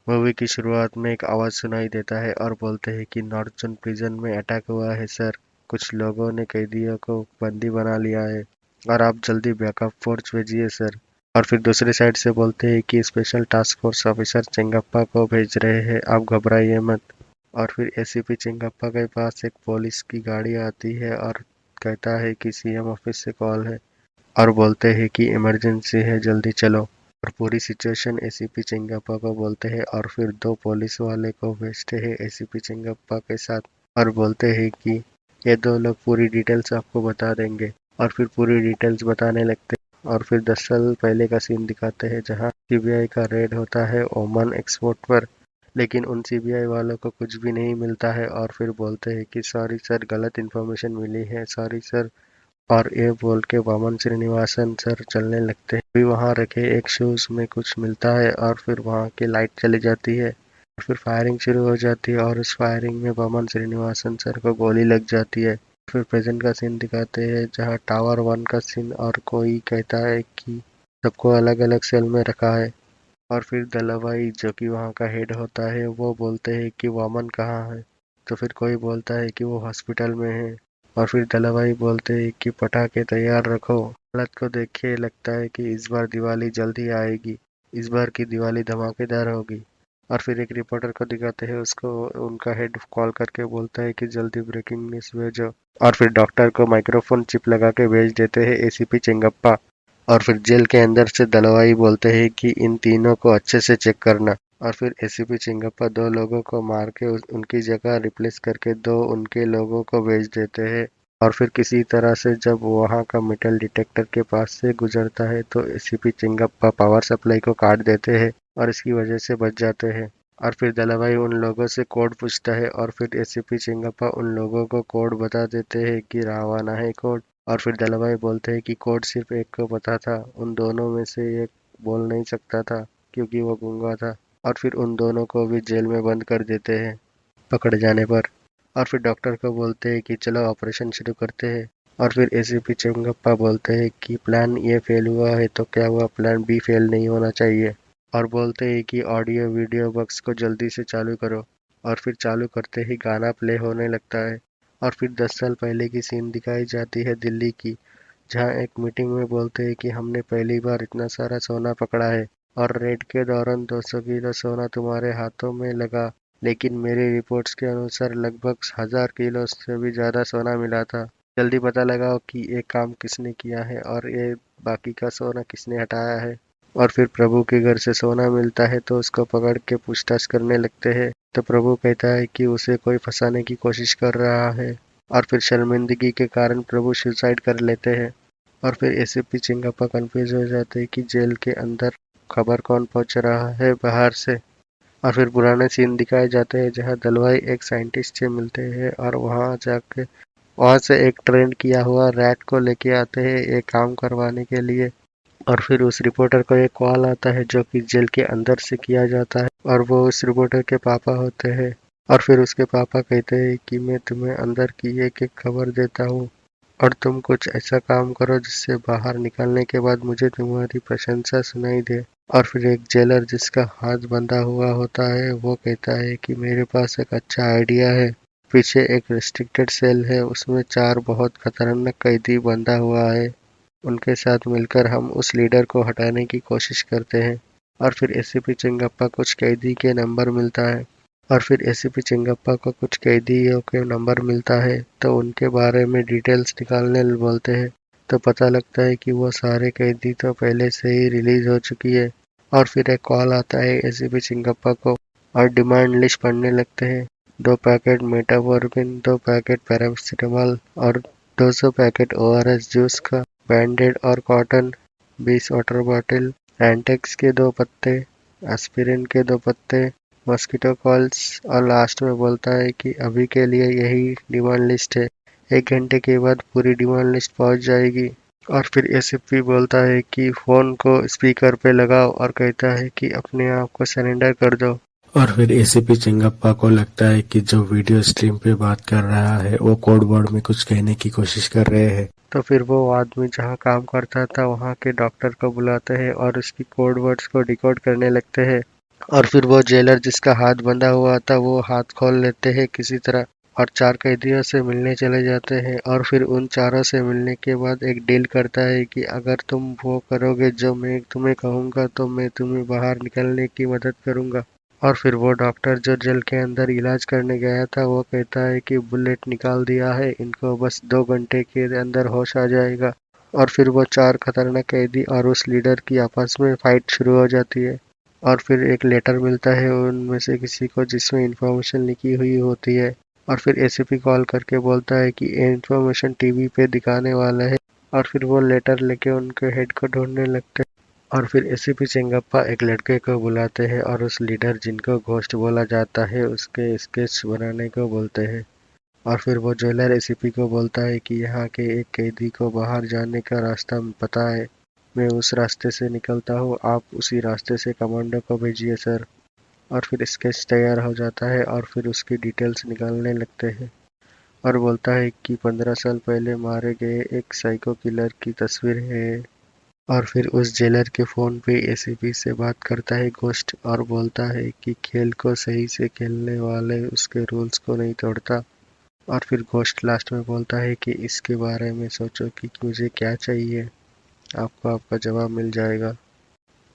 Movie की शुरुआत में एक आवाज सुनाई देता है और बोलते हैं कि नॉर्थ जोन प्रिजन में अटैक हुआ है सर। कुछ लोगों ने कैदियों को बंदी बना लिया है और आप जल्दी बैकअप फोर्स भेजिए सर। और फिर दूसरी साइड से बोलते हैं कि स्पेशल टास्क फोर्स ऑफिसर चिंगप्पा को भेज रहे हैं, आप घबराइए मत। और फिर एसीपी चिंगप्पा के पास एक पुलिस की गाड़ी आती है और कहता है कि सीएम ऑफिस से कॉल है और बोलते हैं कि इमरजेंसी है, जल्दी चलो। और पूरी सिचुएशन एसीपी चिंगप्पा को बोलते हैं और फिर दो पुलिस वाले को भेजते हैं एसीपी चिंगप्पा के साथ और बोलते हैं कि ये दो लोग पूरी डिटेल्स आपको बता देंगे। और फिर पूरी डिटेल्स बताने लगते हैं और फिर 10 साल पहले का सीन दिखाते हैं जहां सीबीआई का रेड होता है ओमान एक्सपोर्ट पर। लेकिन उन सीबीआई वालों को कुछ भी नहीं मिलता है और फिर बोलते हैं कि सॉरी सर, गलत इन्फॉर्मेशन मिली है, सॉरी सर। और ये बोल के वामन श्रीनिवासन सर चलने लगते हैं। अभी वहां रखे एक शूज में कुछ मिलता है और फिर वहां की लाइट चली जाती है और फिर फायरिंग शुरू हो जाती है और उस फायरिंग में वामन श्रीनिवासन सर को गोली लग जाती है। फिर प्रेजेंट का सीन दिखाते हैं जहां टावर 1 का सीन और कोई कहता है कि सबको अलग अलग सेल में रखा है। और फिर दलावाई जो कि वहाँ का हेड होता है वो बोलते हैं कि वामन कहाँ है। तो फिर कोई बोलता है कि वो हॉस्पिटल में है। और फिर दलावाई बोलते हैं कि पटाखे तैयार रखो। हालत को देख के लगता है कि इस बार दिवाली जल्दी आएगी, इस बार की दिवाली धमाकेदार होगी। और फिर एक रिपोर्टर को दिखाते हैं, उसको उनका हेड कॉल करके बोलता है कि जल्दी ब्रेकिंग न्यूज भेजो। और फिर डॉक्टर को माइक्रोफोन चिप लगा के भेज देते हैं एसीपी चिंगप्पा। और फिर जेल के अंदर से दलवाई बोलते हैं कि इन तीनों को अच्छे से चेक करना। और फिर एसीपी चिंगप्पा दो लोगों को मार के उनकी जगह रिप्लेस करके दो उनके लोगों को भेज देते हैं। और फिर किसी तरह से जब वहां का मेटल डिटेक्टर के पास से गुजरता है तो एसीपी चिंगप्पा पावर सप्लाई को काट देते हैं और इसकी वजह से बच जाते हैं। और फिर दलाभाई उन लोगों से कोड पूछता है और फिर एसीपी चिंगप्पा उन लोगों को कोड बता देते हैं कि रावाना है कोड। और फिर दलाभाई बोलते हैं कि कोड सिर्फ एक को पता था, उन दोनों में से एक बोल नहीं सकता था क्योंकि वो गूंगा था। और फिर उन दोनों को भी जेल में बंद कर देते हैं पकड़ जाने पर। और फिर डॉक्टर को बोलते हैं कि चलो ऑपरेशन शुरू करते हैं। और फिर एसीपी चिंगप्पा बोलते हैं कि प्लान ए फेल हुआ है तो क्या हुआ, प्लान बी फेल नहीं होना चाहिए। और बोलते हैं कि ऑडियो वीडियो बॉक्स को जल्दी से चालू करो। और फिर चालू करते ही गाना प्ले होने लगता है। और फिर 10 साल पहले की सीन दिखाई जाती है दिल्ली की, जहां एक मीटिंग में बोलते हैं कि हमने पहली बार इतना सारा सोना पकड़ा है और रेड के दौरान 200 किलो सोना तुम्हारे हाथों में लगा, लेकिन मेरी रिपोर्ट्स के अनुसार लगभग 1000 किलो से भी ज्यादा सोना मिला था। जल्दी पता लगाओ कि ये काम किसने किया है और ये बाकी का सोना किसने हटाया है। और फिर प्रभु के घर से सोना मिलता है तो उसको पकड़ के पूछताछ करने लगते हैं। तो प्रभु कहता है कि उसे कोई फंसाने की कोशिश कर रहा है और फिर शर्मिंदगी के कारण प्रभु सुसाइड कर लेते हैं। और फिर एसीपी चिंगप्पा कंफ्यूज हो जाते हैं कि जेल के अंदर खबर कौन पहुंच रहा है बाहर से। और फिर पुराने सीन दिखाए जाते हैं जहां दलवाई एक साइंटिस्ट से मिलते हैं और वहां से एक ट्रेंड किया हुआ रैट को लेके आते हैं एक काम करवाने के लिए। और फिर उस रिपोर्टर को एक कॉल आता है जो कि जेल के अंदर से किया जाता है और वो उस रिपोर्टर के पापा होते हैं। और फिर उसके पापा कहते हैं कि मैं तुम्हें अंदर की एक खबर देता हूँ और तुम कुछ ऐसा काम करो जिससे बाहर निकलने के बाद मुझे तुम्हारी प्रशंसा सुनाई दे। और फिर एक जेलर जिसका हाथ बंधा हुआ होता है वो कहता है कि मेरे पास एक अच्छा आइडिया है। पीछे एक रेस्ट्रिक्टेड सेल है, उसमें 4 बहुत खतरनाक कैदी बंधा हुआ है, उनके साथ मिलकर हम उस लीडर को हटाने की कोशिश करते हैं। और फिर एसीपी चिंगप्पा कुछ कैदी के नंबर मिलता है और फिर एसीपी चिंगप्पा को कुछ कैदियों के नंबर मिलता है तो उनके बारे में डिटेल्स निकालने बोलते हैं। तो पता लगता है कि वो सारे कैदी तो पहले से ही रिलीज हो चुकी है। और फिर एक कॉल आता है एसीपी चिंगप्पा को और डिमांड लिस्ट पढ़ने लगते हैं। 2 पैकेट मेटाफोर्मिन, 2 पैकेट पैरासिटामोल और 200 पैकेट ओआरएस जूस का, बैंडेड और कॉटन, 20 वाटर बॉटल, एंटेक्स के 2 पत्ते, एस्पिरिन के 2 पत्ते, मॉस्किटो कॉल्स। और लास्ट में बोलता है कि अभी के लिए यही डिमांड लिस्ट है, 1 घंटे के बाद पूरी डिमांड लिस्ट पहुंच जाएगी। और फिर एसीपी बोलता है कि फोन को स्पीकर पे लगाओ और कहता है कि अपने आप को सरेंडर कर दो। और फिर एसीपी चिंगप्पा को लगता है कि जो वीडियो स्ट्रीम पे बात कर रहा है वो कोड वर्ड में कुछ कहने की कोशिश कर रहे हैं। तो फिर वो आदमी जहाँ काम करता था वहाँ के डॉक्टर को बुलाते हैं और उसकी कोड वर्ड्स को डिकोड करने लगते हैं। और फिर वो जेलर जिसका हाथ बंधा हुआ था वो हाथ खोल लेते हैं किसी तरह और चार कैदियों से मिलने चले जाते हैं। और फिर उन चारों से मिलने के बाद एक डील करता है कि अगर तुम वो करोगे जो मैं तुम्हें कहूँगा तो मैं तुम्हें बाहर निकलने की मदद करूँगा। और फिर वो डॉक्टर जो जेल के अंदर इलाज करने गया था वो कहता है कि बुलेट निकाल दिया है, इनको बस 2 घंटे के अंदर होश आ जाएगा। और फिर वो चार खतरनाक कैदी और उस लीडर की आपस में फाइट शुरू हो जाती है। और फिर एक लेटर मिलता है उनमें से किसी को जिसमें इंफॉर्मेशन लिखी हुई होती है। और फिर एसीपी कॉल करके बोलता है कि ये इंफॉर्मेशन टीवी पे दिखाने वाला है। और फिर वो लेटर लेके उनके हेड को ढूंढने लगते हैं। और फिर एसीपी चेंगप्पा एक लड़के को बुलाते हैं और उस लीडर जिनको घोस्ट बोला जाता है उसके स्केच बनाने को बोलते हैं। और फिर वो जेलर एसीपी को बोलता है कि यहाँ के एक कैदी को बाहर जाने का रास्ता पता है, मैं उस रास्ते से निकलता हूँ, आप उसी रास्ते से कमांडो को भेजिए सर। और फिर स्केच तैयार हो जाता है और फिर उसकी डिटेल्स निकालने लगते हैं। और बोलता है कि 15 साल पहले मारे गए एक साइको किलर की तस्वीर है। और फिर उस जेलर के फोन पे एसीपी से बात करता है घोस्ट और बोलता है कि खेल को सही से खेलने वाले उसके रूल्स को नहीं तोड़ता। और फिर घोस्ट लास्ट में बोलता है कि इसके बारे में सोचो कि मुझे क्या चाहिए, आपको आपका जवाब मिल जाएगा।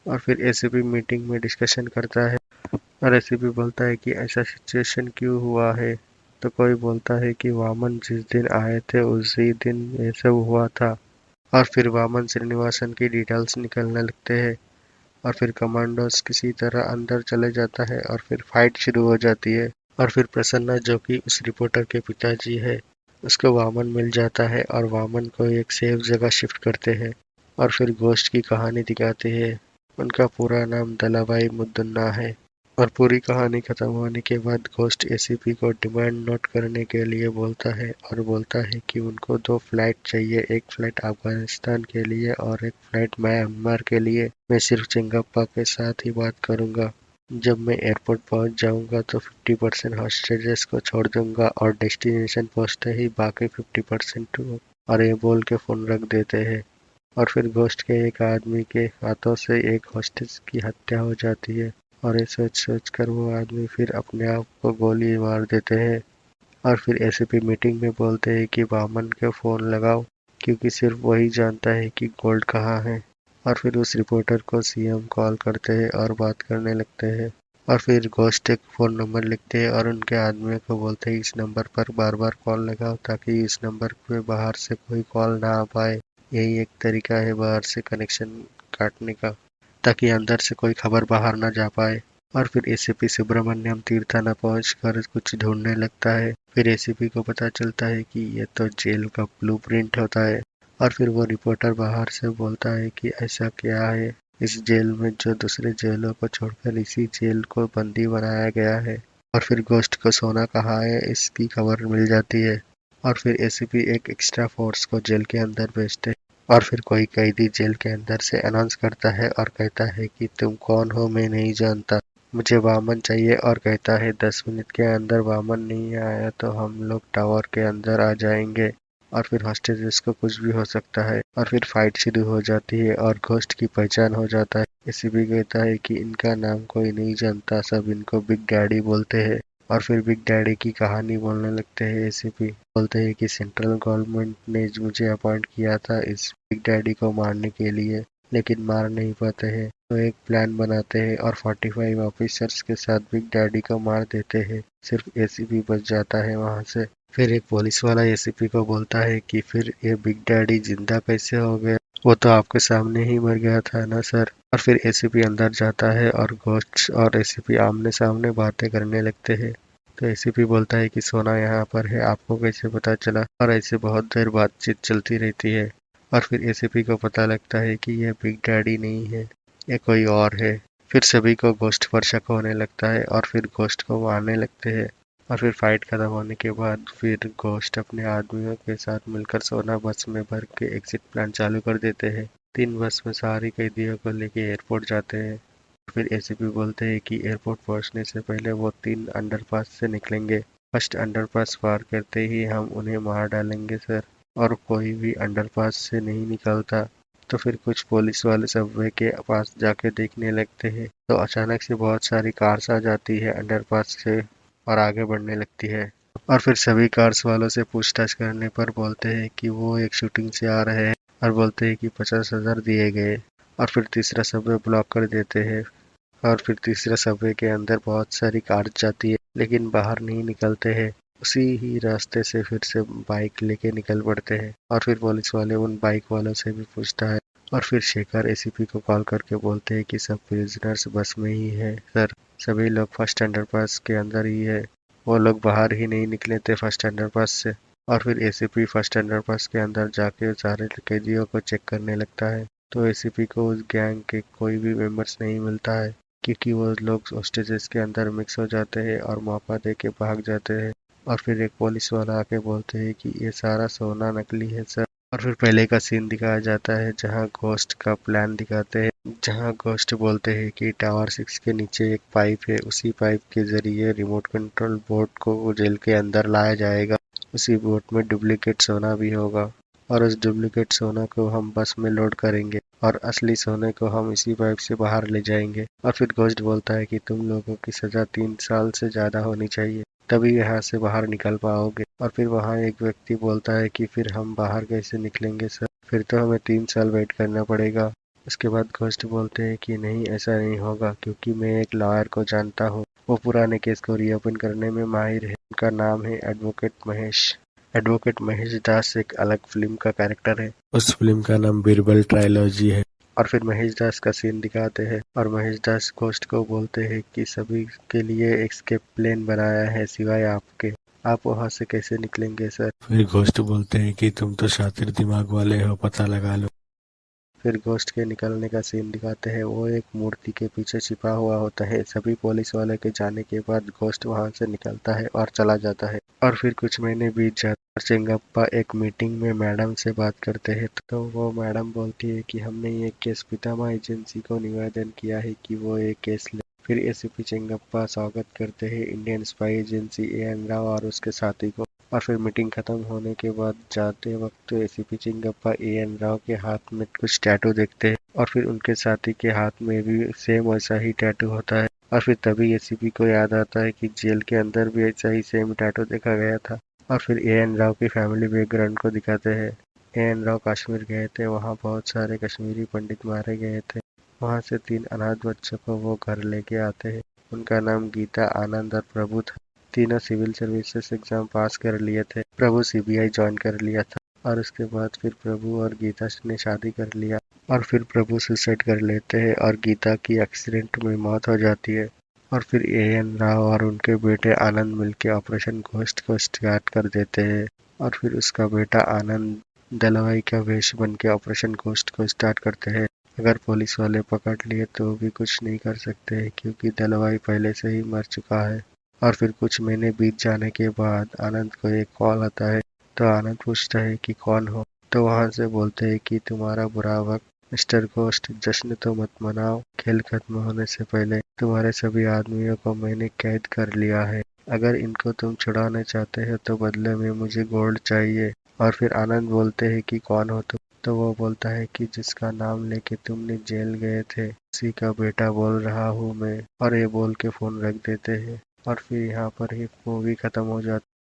और फिर एसीपी मीटिंग में डिस्कशन करता है और एसीपी बोलता है कि ऐसा सिचुएशन क्यों हुआ है। तो कोई बोलता है कि वामन जिस दिन आए थे उसी दिन ये सब हुआ था। और फिर वामन श्रीनिवासन की डिटेल्स निकलने लगते हैं। और फिर कमांडोस किसी तरह अंदर चले जाता है और फिर फाइट शुरू हो जाती है। और फिर प्रसन्ना जो कि उस रिपोर्टर के पिताजी है उसको वामन मिल जाता है और वामन को एक सेफ जगह शिफ्ट करते हैं। और फिर घोस्ट की कहानी दिखाते हैं। उनका पूरा नाम दलाभाई मुद्दन्ना है। और पूरी कहानी खत्म होने के बाद घोस्ट एसीपी को डिमांड नोट करने के लिए बोलता है और बोलता है कि उनको 2 फ्लाइट चाहिए, एक फ्लाइट अफगानिस्तान के लिए और एक फ्लाइट म्यांमार के लिए। मैं सिर्फ चिंगप्पा के साथ ही बात करूंगा। जब मैं एयरपोर्ट पहुंच जाऊंगा तो 50% हॉस्टेजेस को छोड़ दूंगा और डेस्टिनेशन पहुंचते ही बाकी 50% और ये बोल के फोन रख देते हैं। और फिर घोस्ट के एक आदमी के हाथों से एक हॉस्टेज की हत्या हो जाती है। और ये सोच सोच कर वो आदमी फिर अपने आप को गोली मार देते हैं। और फिर एसीपी मीटिंग में बोलते हैं कि वामन को फोन लगाओ क्योंकि सिर्फ वही जानता है कि गोल्ड कहाँ है। और फिर उस रिपोर्टर को सीएम कॉल करते हैं और बात करने लगते हैं। और फिर घोस्ट एक फोन नंबर लिखते हैं और उनके आदमियों को बोलते हैं इस नंबर पर बार बार कॉल लगाओ ताकि इस नंबर पे बाहर से कोई कॉल ना आ पाए। यही एक तरीका है बाहर से कनेक्शन काटने का, ताकि अंदर से कोई खबर बाहर ना जा पाए। और फिर एसीपी सुब्रमण्यम तीर्थाना पहुंच कर कुछ ढूंढने लगता है। फिर एसीपी को पता चलता है कि ये तो जेल का ब्लूप्रिंट होता है। और फिर वो रिपोर्टर बाहर से बोलता है कि ऐसा क्या है इस जेल में जो दूसरे जेलों को छोड़कर इसी जेल को बंदी बनाया गया है। और फिर घोस्ट को सोना कहाँ है इसकी खबर मिल जाती है। और फिर एसीपी एक एक्स्ट्रा फोर्स को जेल के अंदर भेजते हैं। और फिर कोई कैदी जेल के अंदर से अनाउंस करता है और कहता है कि तुम कौन हो मैं नहीं जानता, मुझे वामन चाहिए। और कहता है 10 मिनट के अंदर वामन नहीं आया तो हम लोग टावर के अंदर आ जाएंगे। और फिर हॉस्टेजेस को कुछ भी हो सकता है। और फिर फाइट शुरू हो जाती है और घोस्ट की पहचान हो जाता है। एसीपी कहता है कि इनका नाम कोई नहीं जानता, सब इनको बिग डैडी बोलते हैं। और फिर बिग डैडी की कहानी बोलने लगते हैं। एसीपी बोलते हैं कि सेंट्रल गवर्नमेंट ने मुझे अपॉइंट किया था इस बिग डैडी को मारने के लिए, लेकिन मार नहीं पाते हैं तो एक प्लान बनाते हैं और 45 ऑफिसर्स के साथ बिग डैडी को मार देते हैं। सिर्फ एसीपी बच जाता है वहां से। फिर एक पुलिस वाला एसीपी को बोलता है कि फिर ये बिग डैडी जिंदा कैसे हो गया, वो तो आपके सामने ही मर गया था ना सर। और फिर एसीपी अंदर जाता है और घोस्ट और एसीपी आमने सामने बातें करने लगते हैं। तो एसीपी बोलता है कि सोना यहाँ पर है, आपको कैसे पता चला। और ऐसे बहुत देर बातचीत चलती रहती है। और फिर एसीपी को पता लगता है कि यह बिग डैडी नहीं है, ये कोई और है। फिर सभी को घोस्ट पर शक होने लगता है और फिर घोस्ट को मारने लगते हैं। और फिर फाइट खत्म होने के बाद फिर घोस्ट अपने आदमियों के साथ मिलकर सोना बस में भर के एग्जिट प्लान चालू कर देते हैं। 3 बस में सारी कैदियों को लेके एयरपोर्ट जाते हैं। फिर एसीपी बोलते हैं कि एयरपोर्ट पहुंचने से पहले वो 3 अंडरपास से निकलेंगे। फर्स्ट अंडरपास पार करते ही हम उन्हें मार डालेंगे सर। और कोई भी अंडरपास से नहीं निकलता तो फिर कुछ पुलिस वाले सबवे के पास जाके देखने लगते हैं तो अचानक से बहुत सारी कार्स आ जाती है अंडरपास से और आगे बढ़ने लगती है। और फिर सभी कार्स वालों से पूछताछ करने पर बोलते हैं कि वो एक शूटिंग से आ रहे हैं और बोलते हैं कि 50,000 दिए गए। और फिर तीसरा सबवे ब्लॉक कर देते हैं और फिर तीसरा सबवे के अंदर बहुत सारी कार जाती है लेकिन बाहर नहीं निकलते हैं। उसी ही रास्ते से फिर से बाइक लेके निकल पड़ते हैं और फिर पुलिस वाले उन बाइक वालों से भी पूछता है और फिर शेखर एसीपी को कॉल करके बोलते हैं कि सब प्रिजनर्स बस में ही है सर, सभी लोग फर्स्ट अंडरपास के अंदर ही है, वो लोग बाहर ही नहीं निकले थे फर्स्ट अंडरपास से। और फिर एसीपी फर्स्ट अंडरपास के अंदर जाके सारे कैदियों को चेक करने लगता है तो एसीपी को उस गैंग के कोई भी मेंबर्स नहीं मिलता है क्योंकि वो लोग होस्टेजेस के अंदर मिक्स हो जाते हैं और मौका दे के भाग जाते हैं। और फिर एक पुलिस वाला आके बोलते हैं कि ये सारा सोना नकली है सर। और फिर पहले का सीन दिखाया जाता है जहां घोस्ट का प्लान दिखाते हैं, जहां घोस्ट बोलते हैं कि टावर 6 के नीचे एक पाइप है, उसी पाइप के जरिए रिमोट कंट्रोल बोट को जेल के अंदर लाया जाएगा, उसी बोट में डुप्लीकेट सोना भी होगा और उस डुप्लीकेट सोना को हम बस में लोड करेंगे और असली सोने को हम इसी पाइप से बाहर ले जाएंगे। और फिर घोस्ट बोलता है कि तुम लोगों की सजा 3 साल से ज्यादा होनी चाहिए तभी यहाँ से बाहर निकल पाओगे। और फिर वहाँ एक व्यक्ति बोलता है कि फिर हम बाहर कैसे निकलेंगे सर, फिर तो हमें 3 साल वेट करना पड़ेगा। उसके बाद घोस्ट बोलते हैं कि नहीं ऐसा नहीं होगा क्योंकि मैं एक लॉयर को जानता हूँ, वो पुराने केस को रीओपन करने में माहिर है, उनका नाम है एडवोकेट महेश। एडवोकेट महेश दास एक अलग फिल्म का कैरेक्टर है, उस फिल्म का नाम बीरबल ट्रायलॉजी है। और फिर महेश दास का सीन दिखाते हैं और महेश दास घोस्ट को बोलते हैं कि सभी के लिए एस्केप प्लेन बनाया है सिवाय आपके, आप वहां से कैसे निकलेंगे सर। फिर घोस्ट बोलते हैं कि तुम तो शातिर दिमाग वाले हो, पता लगा लो। फिर घोस्ट के निकलने का सीन दिखाते हैं, वो एक मूर्ति के पीछे छिपा हुआ होता है। सभी पुलिस वाले के जाने के बाद घोस्ट वहां से निकलता है और चला जाता है। और फिर कुछ महीने बीत जाते और चिंगप्पा एक मीटिंग में मैडम से बात करते हैं तो वो मैडम बोलती है कि हमने ये केस पितामह एजेंसी को निवेदन किया है कि वो ये केस ले। फिर एसीपी चिंगप्पा स्वागत करते हैं Indian spy agency A N Rao और उसके साथी को। और फिर मीटिंग खत्म होने के बाद जाते वक्त एसीपी चिंगप्पा एएन राव के हाथ में कुछ टैटू देखते हैं और फिर उनके साथी के हाथ में भी सेम वैसा ही टैटू होता है। और फिर तभी एसीपी को याद आता है कि जेल के अंदर भी ऐसा ही सेम टैटू देखा गया था। और फिर एएन राव की फैमिली बैकग्राउंड को दिखाते हैं। एएन राव कश्मीर गए थे, वहाँ बहुत सारे कश्मीरी पंडित मारे गए थे, वहाँ से 3 अनाथ बच्चों को वो घर लेके आते हैं। उनका नाम गीता, आनंद और प्रभु था। तीनों सिविल सर्विसेज एग्जाम पास कर लिए थे। प्रभु सीबीआई ज्वाइन कर लिया था और उसके बाद फिर प्रभु और गीता ने शादी कर लिया और फिर प्रभु सुसाइड कर लेते हैं और गीता की एक्सीडेंट में मौत हो जाती है। और फिर एएन राव और उनके बेटे आनंद मिलकर ऑपरेशन घोस्ट को स्टार्ट कर देते हैं और फिर उसका बेटा आनंद दलवाई का वेश बन के ऑपरेशन घोस्ट को स्टार्ट करते हैं। अगर पुलिस वाले पकड़ लिए तो भी कुछ नहीं कर सकते हैं क्योंकि दलवाई पहले से ही मर चुका है। और फिर कुछ महीने बीत जाने के बाद आनंद को एक कॉल आता है तो आनंद पूछता है कि कौन हो, तो वहां से बोलते हैं कि तुम्हारा बुरा वक्त मिस्टर घोस्ट, जश्न तो मत मनाओ, खेल खत्म होने से पहले तुम्हारे सभी आदमियों को मैंने कैद कर लिया है, अगर इनको तुम छुड़ाना चाहते हो तो बदले में मुझे गोल्ड चाहिए। और फिर आनंद बोलते हैं कि कौन हो तुम, तो वो बोलता है कि जिसका नाम लेके तुमने जेल गए थे उसी का बेटा बोल रहा हूँ मैं, और ये बोल के फोन रख देते हैं। और फिर यहाँ पर ही मूवी खत्म हो जाती